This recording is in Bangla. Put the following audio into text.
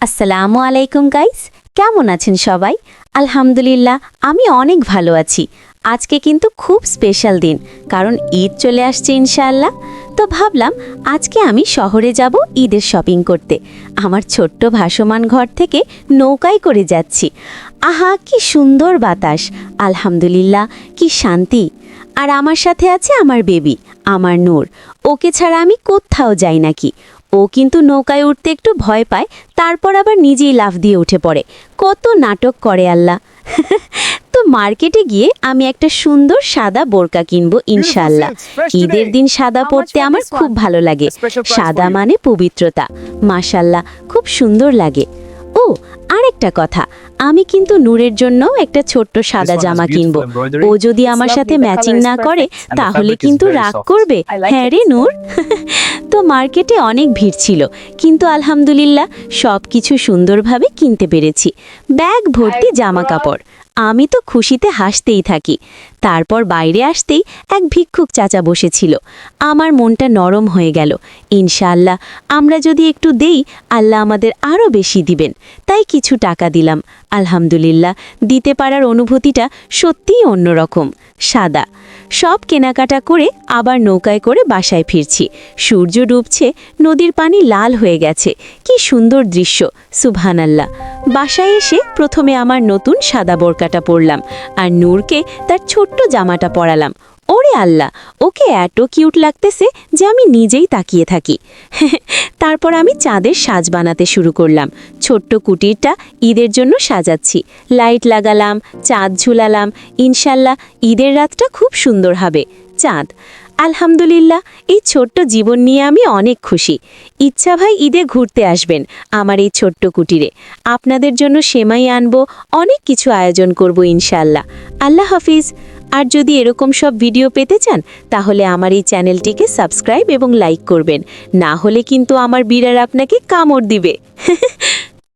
আসসালামু আলাইকুম গাইস, কেমন আছেন সবাই? আলহামদুলিল্লাহ, আমি অনেক ভালো আছি। আজকে কিন্তু খুব স্পেশাল দিন, কারণ ঈদ চলে আসছে ইনশাআল্লাহ। তো ভাবলাম আজকে আমি শহরে যাব ঈদের শপিং করতে। আমার ছোট্ট ভাসমান ঘর থেকে নৌকায় করে যাচ্ছি। আহা, কি সুন্দর বাতাস! আলহামদুলিল্লাহ, কি শান্তি! আর আমার সাথে আছে আমার বেবি, আমার নূর। ওকে ছাড়া আমি কোথাও যাই নাকি। ও কিন্তু নৌকায় উঠতে একটু ভয় পায়, তারপর আবার নিজেই লাফ দিয়ে উঠে পড়ে। কত নাটক করে আল্লাহ! তো মার্কেটে গিয়ে আমি একটা সুন্দর সাদা বোরকা কিনবো ইনশাআল্লাহ। ঈদের দিন সাদা পরতে আমার খুব ভালো লাগে। সাদা মানে পবিত্রতা। মাশাআল্লাহ, খুব সুন্দর লাগে। ও, আরেকটা কথা, আমি কিন্তু নূরের জন্য একটা ছোট্ট সাদা জামা কিনবো। ও যদি আমার সাথে ম্যাচিং না করে তাহলে কিন্তু রাগ করবে। হ্যাঁ রে নূর। তো মার্কেটে অনেক ভিড় ছিল, কিন্তু আলহামদুলিল্লাহ সব কিছু সুন্দরভাবে কিনতে পেরেছি। ব্যাগ ভর্তি জামা কাপড়। আমি তো খুশিতে হাসতেই থাকি। তারপর বাইরে আসতেই এক ভিক্ষুক চাচা বসেছিল। আমার মনটা নরম হয়ে গেল। ইনশাআল্লাহ আমরা যদি একটু দেই, আল্লাহ আমাদের আরও বেশি দিবেন। তাই কিছু টাকা দিলাম। আলহামদুলিল্লাহ, দিতে পারার অনুভূতিটা সত্যিই অন্যরকম। সাদা সব কেনাকাটা করে আবার নৌকায় করে বাসায় ফিরছি। সূর্য ডুবছে, নদীর পানি লাল হয়ে গেছে। কি সুন্দর দৃশ্য! সুবহানাল্লাহ। বাসায় এসে প্রথমে আমার নতুন সাদা বোরকাটা পরলাম, আর নূরকে তার ছোট্ট জামাটা পরালাম। ওরে আল্লাহ, ওকে এত কিউট লাগতেছে যে আমি নিজেই তাকিয়ে থাকি। তারপর আমি চাঁদের সাজ বানাতে শুরু করলাম। ছোট্ট কুটিরটা ঈদের জন্য সাজাচ্ছি। লাইট লাগালাম, চাঁদ ঝুলালাম। ইনশাল্লাহ ঈদের রাতটা খুব সুন্দর হবে। চাঁদ, আলহামদুলিল্লাহ, এই ছোট্ট জীবন নিয়ে আমি অনেক খুশি। ইচ্ছা ভাই ঈদে ঘুরতে আসবেন আমার এই ছোট্ট কুটিরে। আপনাদের জন্য সেমাই আনবো, অনেক কিছু আয়োজন করব ইনশাআল্লাহ। আল্লাহ হাফিজ। আর যদি এরকম সব ভিডিও পেতে চান তাহলে আমার এই চ্যানেলটিকে সাবস্ক্রাইব এবং লাইক করবেন, না হলে কিন্তু আমার বিড়াল আপনাকে কামড় দিবে।